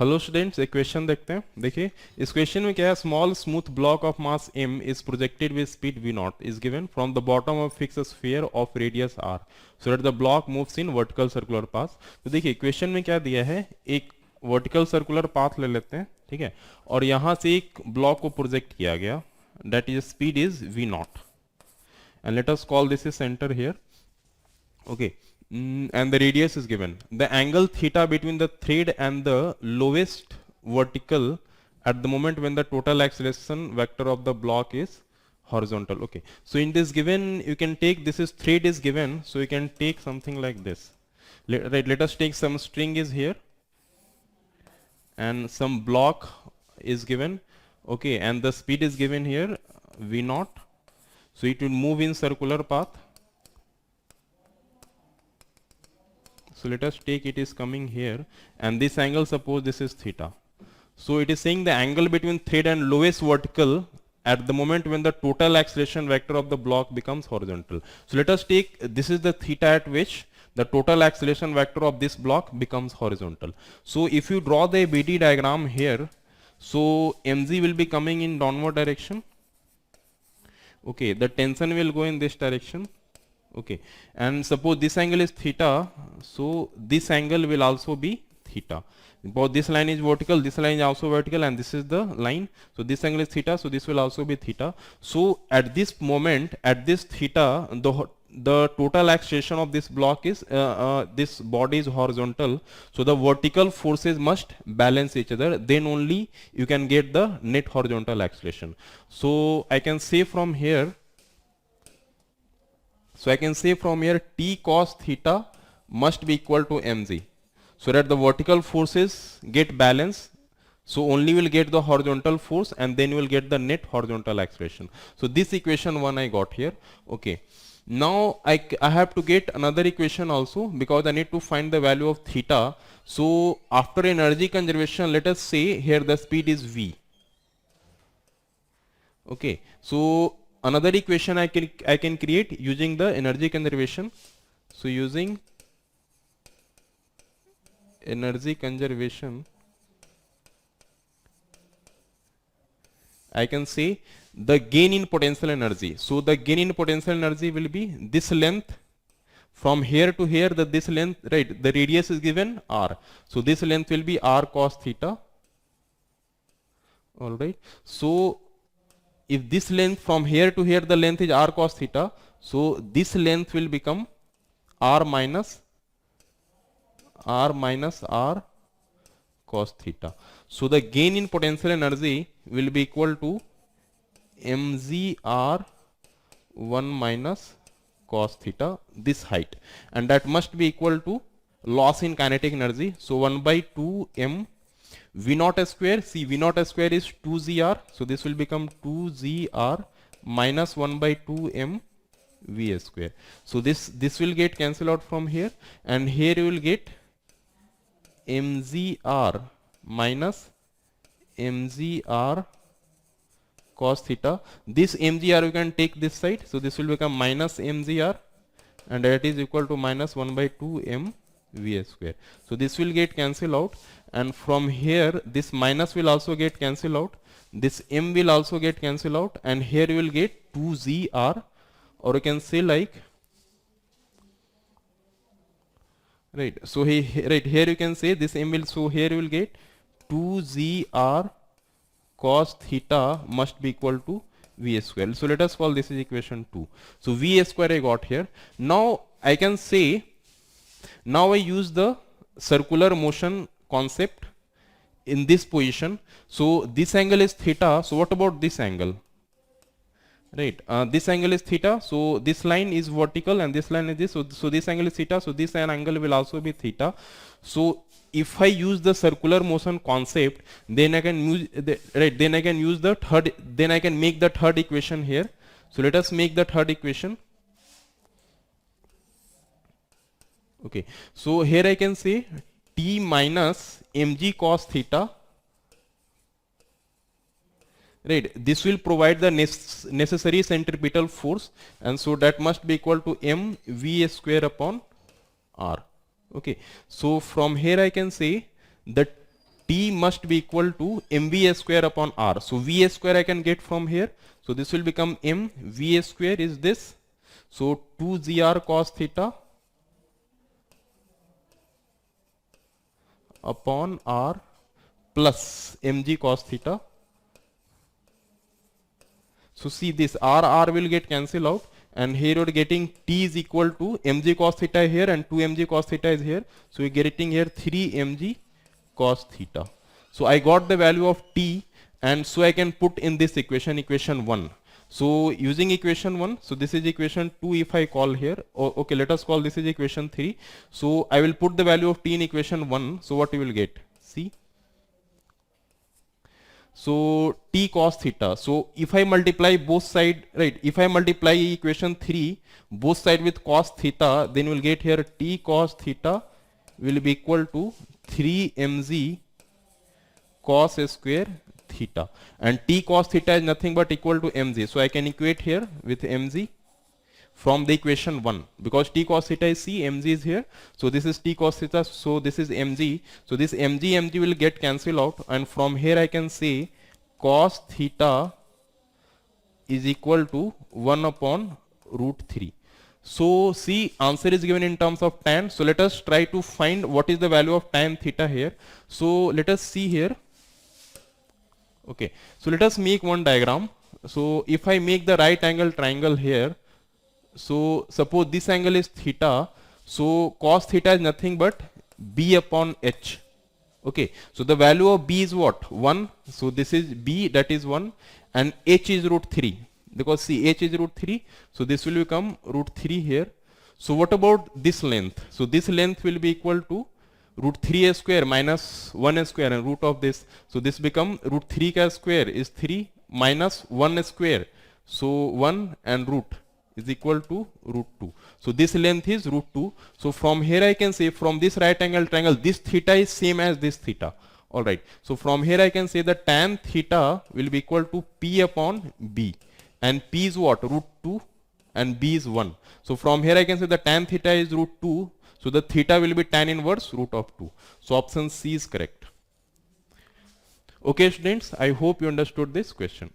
Hello students, एक question देखते हैं। देखिए इस क्वेश्चन में क्या है, small smooth block of mass m is projected with speed v not is given from the bottom of fix sphere of radius r so that the block moves in vertical circular path. तो देखिए question में क्या दिया है, एक vertical circular path ले लेते हैं, ठीक है, और यहाँ से एक ब्लॉक को प्रोजेक्ट किया गया, that is speed is v not and let us call this is centre here, okay. And the radius is given. The angle theta between the thread and the lowest vertical at the moment when the total acceleration vector of the block is horizontal. Okay. So in this given, you can take, this is thread is given, so you can take something like this. Let us take some string is here and some block is given. Okay. And the speed is given here, v naught. So it will move in circular path. So let us take it is coming here, and this angle, suppose this is theta. So it is saying the angle between thread and lowest vertical at the moment when the total acceleration vector of the block becomes horizontal. So let us take, this is the theta at which the total acceleration vector of this block becomes horizontal. So if you draw the BD diagram here, so mg will be coming in downward direction. Okay, the tension will go in this direction. Okay, and suppose this angle is theta, so this angle will also be theta. Both this line is vertical, this line is also vertical, and this is the line. So this angle is theta, so this will also be theta. So at this moment, at this theta, the total acceleration of this block is this body is horizontal. So the vertical forces must balance each other. Then only you can get the net horizontal acceleration. So I can say from here. So I can say from here t cos theta must be equal to mg, so that the vertical forces get balanced. So only will get the horizontal force, and then you will get the net horizontal acceleration. So this equation 1 I got here. Okay. Now I have to get another equation also, because I need to find the value of theta. So after energy conservation, let us say here the speed is v. Okay. So another equation I can create using the energy conservation. So using energy conservation, I can say the gain in potential energy. So the gain in potential energy will be this length from here to here, this length, right, the radius is given r. So this length will be r cos theta. All right. So if this length from here to here, the length is r cos theta, so this length will become r minus r cos theta. So the gain in potential energy will be equal to mgr 1 minus cos theta, this height, and that must be equal to loss in kinetic energy. So 1 by 2 m v naught square, see v naught square is 2gr, so this will become 2gr minus 1 by 2 m v square. So this will get cancelled out from here, and here you will get mgr minus mgr cos theta. This mgr you can take this side, so this will become minus mgr, and that is equal to minus 1 by 2 m v square. So this will get cancelled out, and from here this minus will also get cancelled out, this m will also get cancelled out, and here you will get 2gr, or you can say like, right, so right here you can say this m will, so here you will get 2gr cos theta must be equal to v square. So let us call this is equation 2. So v square I got here. Now I can say, now I use the circular motion concept in this position. So this angle is theta, so what about this angle? Right, this angle is theta, so this line is vertical and this line is this, so this angle is theta, so this angle will also be theta. So if I use the circular motion concept, then I can use then I can use the third, then I can make the third equation here. So let us make the third equation. Okay, so here I can say t minus mg cos theta, right, this will provide the necessary centripetal force, and so that must be equal to m v square upon r. Okay, so from here I can say that T must be equal to mva square upon r. So va square I can get from here. So this will become m va square is this. So 2gr cos theta upon r plus mg cos theta. So see this r will get cancelled out, and here you're getting t is equal to mg cos theta here and 2mg cos theta is here. So you're getting here 3mg cos theta. So I got the value of t, and so I can put in this equation, equation 1. So using equation 1, so this is equation 2 if I call here. Okay, let us call this is equation 3. So I will put the value of t in equation 1. So what you will get? See. So t cos theta. So if I multiply both side, right, if I multiply equation 3 both side with cos theta, then you will get here t cos theta will be equal to 3mg cos square theta, and t cos theta is nothing but equal to mg. So I can equate here with mg from the equation 1, because t cos theta is c, mg is here. So this is t cos theta, so this is mg. So this mg will get cancelled out, and from here I can say cos theta is equal to 1 upon root 3. So see, answer is given in terms of tan. So let us try to find what is the value of tan theta here. So let us see here. Okay, so let us make one diagram. So if I make the right angle triangle here, so suppose this angle is theta, so cos theta is nothing but b upon h. Okay, so the value of b is what? 1. So this is b, that is 1, and h is root 3, because see, h is root 3, so this will become root 3 here. So what about this length? So this length will be equal to root 3a square minus 1a square and root of this. So this become root 3 ka square is 3 minus 1 square. So 1 and root is equal to root 2. So this length is root 2. So from here I can say, from this right angle triangle, this theta is same as this theta. Alright. So from here I can say that tan theta will be equal to p upon b. And p is what? Root 2 and b is 1. So from here I can say the tan theta is root 2. So the theta will be tan inverse root of 2. So option C is correct. Okay students, I hope you understood this question.